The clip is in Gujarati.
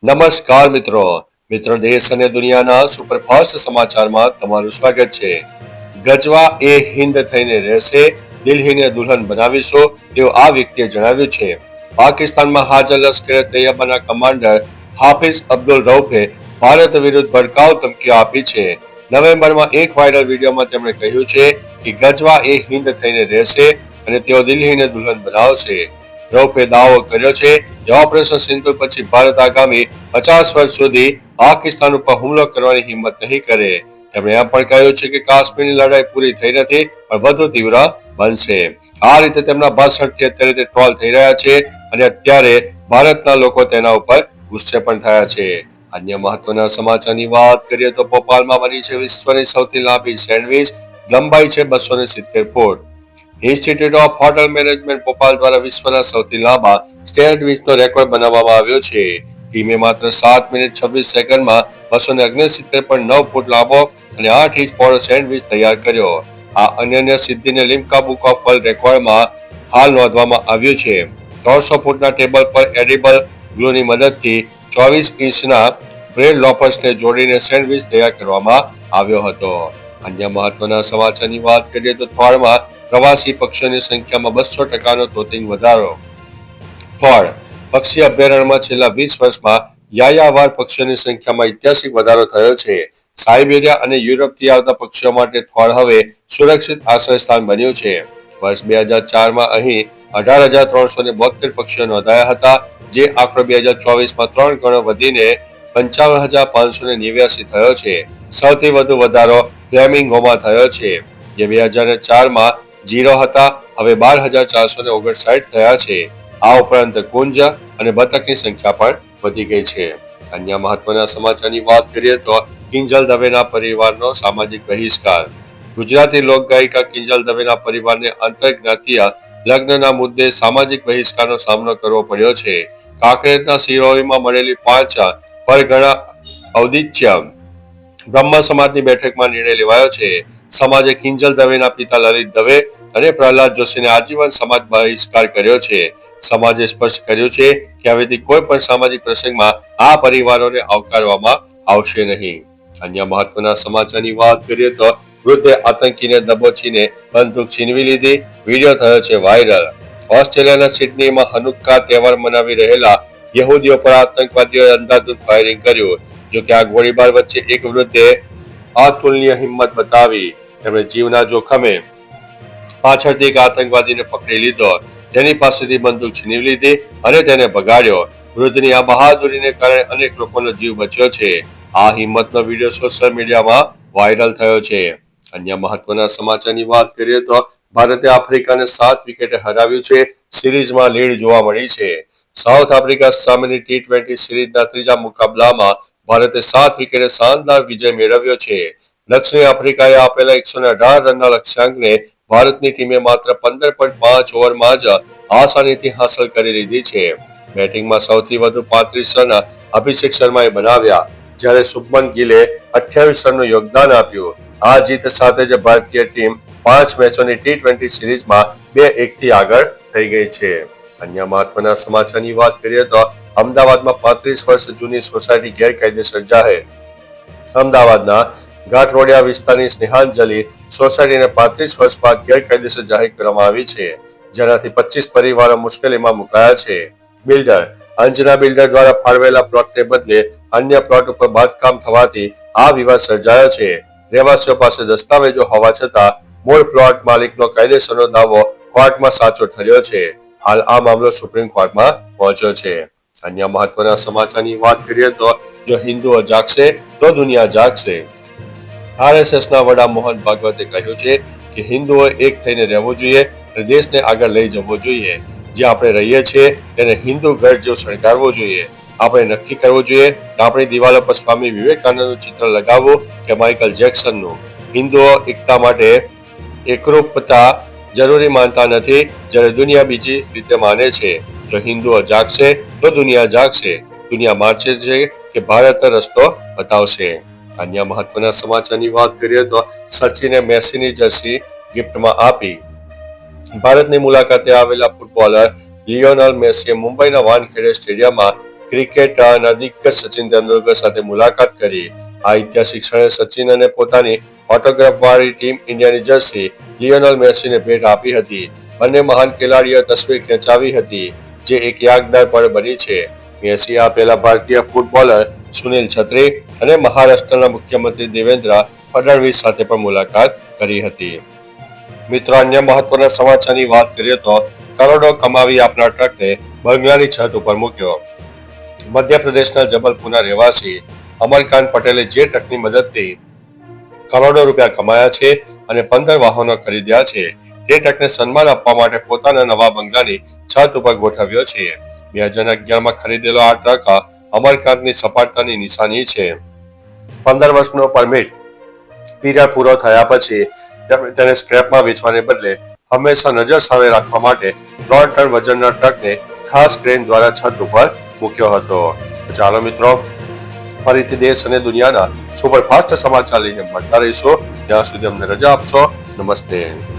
નમસ્કાર મિત્રો દેશ અને દુનિયાના સુપરફાસ્ટ સમાચારમાં તમારું સ્વાગત છે। ગજવા એ હિન્દ થઈને રહેશે, દિલ્હીને દુલ્હન બનાવીશું તેવું આ વ્યક્તિએ જણાવ્યું છે। પાકિસ્તાનમાં હાજર લશ્કરે તૈયબાના કમાન્ડર હાફિઝ અબ્દુલ રઉફે ભારત વિરુદ્ધ ભડકાઉ ધમકીઓ આપી છે। નવેમ્બરમાં એક વાયરલ વિડીયોમાં તેમણે કહ્યું છે કે ગજવા એ હિન્દ થઈને રહેશે અને તેઓ દિલ્હીને દુલ્હન બનાવશે। રઉફે દાવો કર્યો છે કે ઓપરેશન સિંધુ પછી ભારત આગામી 50 વર્ષ સુધી પાકિસ્તાન ઉપર હુમલો કરવાની હિંમત નહીં કરે। તેમણે એમ પણ કહ્યું છે કે કાશ્મીરની લડાઈ પૂરી થઈ નથી પણ વધુ તીવ્ર બનશે। આ રીતે તેમના ભાષણથી અત્યારે તે ટ્રોલ થઈ રહ્યા છે અને અત્યારે ભારતના લોકો તેના ઉપર ગુસ્સે પણ થયા છે। અન્ય મહત્વના સમાચારની વાત કરીએ તો ભોપાલમાં બની છે વિશ્વની સૌથી લાંબી સેન્ડવિચ, લંબાઈ છે 270 foot. Institute of hotel management Bhopal દ્વારા વિશ્વના સૌથી લાંબા સેન્ડવિચનો રેકોર્ડ બનાવવામાં આવ્યો છે। ટીમે માત્ર 7 મિનિટ 26 સેકન્ડમાં 269.9 ફૂટ લાંબો અને 8 ઇંચ પહોળો સેન્ડવિચ તૈયાર કર્યો। આ અનન્ય સિદ્ધિને લિમ્કા બુક ઓફ વર્લ્ડ રેકોર્ડમાં હાલ નોંધવામાં આવ્યું છે। 300 ફૂટના ટેબલ પર એડિબલ ગ્લુની મદદથી 24 ઇંચના બ્રેડ લોફર્સને જોડીને સેન્ડવિચ તૈયાર કરવામાં આવ્યો હતો। અન્ય મહત્વના સમાચારની વાત કરીએ તો થોળમાં પ્રવાસી પક્ષીઓની સંખ્યામાં 200%નો તોતિંગ વધારો। થોળ પક્ષી અભયારણ્યમાં છેલ્લા 20 વર્ષમાં યાયાવાર પક્ષીઓની સંખ્યામાં ઐતિહાસિક વધારો થયો છે। સાઇબેરિયા અને યુરોપથી આવતા પક્ષીઓ માટે થોળ હવે સુરક્ષિત આશ્રયસ્થાન બન્યું છે। વર્ષ 2004માં અહીં 18,372 પક્ષીઓ નોંધાયા હતા, જે આંકડો 2024માં 3 ગણો વધીને 55,589 થયો છે। સૌથી વધુ વધારો ફ્લેમિંગોમાં થયો છે, જે 2004માં 0 હતા, હવે 12,459 થયા છે। આ ઉપરાંત કુંજ અને બતકની સંખ્યા પણ વધી ગઈ છે। અન્ય મહત્વના સમાચારની વાત કરીએ તો કિંજલ દવેના પરિવારનો સામાજિક બહિષ્કાર। ગુજરાતી લોકગાયિકા કિંજલ દવેના પરિવારને આંતરજ્ઞાતીય લગ્નના મુદ્દે સામાજિક બહિષ્કારનો સામનો કરવો પડ્યો છે। કાંકરેજના સિરોહીમાં મળેલી 5 પરગણા ઔદિત્ય બ્રહ્મ સમાજની બેઠકમાં નિર્ણય લેવાયો છે। સમાજે કિંજલ દવેના પિતા લલિત દવે અને પ્રહલાદ જોશીને આજીવન સમાજ બહિષ્કાર કર્યો છે। સમાજે સ્પષ્ટ કર્યું છે કે હવેથી કોઈ પણ સામાજિક પ્રસંગમાં આ પરિવારોને આવકારવામાં આવશે નહીં। અન્ય મહત્વના સમાચારની વાત કરીએ તો વૃદ્ધે આતંકીને દબોચીને બંદૂક છીનવી લીધી, વિડીયો થયો છે વાયરલ। ઓસ્ટ્રેલિયાના સિડનીમાં હનુક્કા તહેવાર મનાવી રહેલા યહૂદીઓ પર આતંકવાદીઓએ અંધાધૂંધ ફાયરિંગ કર્યું। જો કે આ ગોળીબાર વચ્ચે એક વૃદ્ધે અતુલનીય હિંમત બતાવી। તેમણે જીવના જોખમે પાછળથી એક આતંકવાદીને પકડી લીધો, તેની પાસેથી બંદૂક છીનવી લીધી અને તેને ભગાડ્યો। વૃદ્ધની આ બહાદુરીને કારણે અનેક લોકોનો જીવ બચ્યો છે। આ હિંમતનો વિડીયો સોશિયલ મીડિયામાં વાયરલ થયો છે। અન્ય મહત્વના સમાચારની વાત કરીએ તો ભારતે આફ્રિકાને 7 વિકેટે હરાવ્યું છે। સિરીઝમાં લીડ જોવા મળી છે। સાઉથ આફ્રિકા સામેની T20 સિરીઝના ત્રીજા મુકાબલામાં ભારતે 7 વિકેટે શાનદાર વિજય મેળવ્યો છે। દક્ષિણ આફ્રિકાએ આપેલા 118 રનના લક્ષ્યાંકને ભારતની ટીમે માત્ર 15.5 ઓવરમાં જ આસાનીથી હાંસલ કરી લીધી છે। બેટિંગમાં સૌથી વધુ 35 રન અભિષેક શર્માએ બનાવ્યા, જ્યારે શુભમન ગિલે 28 રનનું યોગદાન આપ્યું। આ જીત સાથે જ ભારતીય ટીમ 5 મેચોની T20 સિરીઝમાં 2-1 થી આગળ થઈ ગઈ છે। અન્ય મહત્વના સમાચારની વાત કરીએ તો અમદાવાદમાં 35 વર્ષ જૂની સોસાયટી ગેરકાયદેસર જાહેર। અમદાવાદના ઘાટલોડિયા વિસ્તારની સ્નેહાંજલિ સોસાયટીને 35 વર્ષ બાદ ગેરકાયદેસર જાહેર કરવામાં આવી છે, જેનાથી 25 પરિવારો મુશ્કેલીમાં મુકાયા છે। બિલ્ડર અંજના બિલ્ડર દ્વારા ફાળવેલા પ્લોટને બદલે અન્ય પ્લોટ ઉપર બાંધકામ થવાથી આ વિવાદ સર્જાયો છે। રહેવાસીઓ પાસે દસ્તાવેજો હોવા છતાં મૂળ પ્લોટ માલિકનો કાયદેસરનો દાવો કોર્ટમાં સાચો ઠર્યો છે। હાલ આ મામલો સુપ્રીમ કોર્ટમાં પહોંચ્યો છે। અન્ય મહત્વના સમાચારની વાત કરીએ તો જો હિન્દુઓ જાગશે તો દુનિયા જાગશે। RSSના વડા મોહન ભાગવતે કહ્યું છે કે હિન્દુઓ એક થઈને રહેવું જોઈએ અને દેશને આગળ લઈ જવો જોઈએ। જે આપણે રહીએ છીએ તેને હિન્દુ ઘર જેવું શણગારવું જોઈએ। આપણે નક્કી કરવું જોઈએ કે આપણી દિવાલો પર સ્વામી વિવેકાનંદનું ચિત્ર લગાવવું કે માઇકલ જેક્સનનું। હિન્દુઓ એકતા માટે એકરૂપતા જરૂરી માનતા નથી, જ્યારે દુનિયા બીજી રીતે માને છે। જો હિન્દુઓ જાગશે તો દુનિયા જાગશે। દુનિયા માનશે છે કે ભારત રસ્તો બતાવશે। અન્ય મહત્વના સમાચારની વાત કરીએ તો સચિને મેસીની જર્સી ગિફ્ટમાં આપી। ભારતની મુલાકાતે આવેલા ફૂટબોલર લિયોનેલ મેસીએ મુંબઈના વાનખેડે સ્ટેડિયમમાં ક્રિકેટના દિગ્ગજ સચિન તેંડુલકર સાથે મુલાકાત કરી. આ ઐતિહાસિક ક્ષણે સચિન અને પોતાની ઓટોગ્રાફ વાળી ટીમ ઇન્ડિયાની જર્સી લિયોનેલ મેસીને ભેટ આપી હતી. બંને મહાન ખેલાડીઓ તસવીર ખેંચાવી હતી, જે એક યાદગાર પળ બની છે. મેસી આ પહેલા ભારતીય ફૂટબોલર સુનિલ છત્રી અને મહારાષ્ટ્રના મુખ્યમંત્રી દેવેન્દ્ર ફડણવીસ સાથે પણ મુલાકાત કરી હતી. મિત્રો, અન્ય મહત્વના સમાચારની વાત કરીએ તો કરોડો કમાવી આપનાર ટ્રકને બંગલાની છત ઉપર મૂક્યો. મધ્યપ્રદેશના જબલપુરના રહેવાસી અમરકાંત પટેલે જે ટ્રકની મદદથી કરોડો રૂપિયા કમાયા છે અને 15 વાહનો ખરીદ્યા છે, તે ટ્રકને સન્માન આપવા માટે પોતાના નવા બંગલાની છત ઉપર ગોઠવ્યો છે. 2011માં ખરીદેલો આ ટ્રક અમરકાંતની સફળતાની નિશાની છે. 15 વર્ષનો પરમિટ પીરિયડ પૂરો થયા પછી તેમણે તેને સ્ક્રેપમાં વેચવાને બદલે હંમેશા નજર સામે રાખવા માટે 3 ટન વજનના ટ્રકને ખાસ ક્રેન દ્વારા છત ઉપર મૂક્યો હતો. ચાલો મિત્રો, ફરીથી દેશ અને દુનિયાના સુપરફાસ્ટ સમાચાર લઈને મળતા રહીશું. ત્યાં સુધી અમને રજા આપશો. નમસ્તે.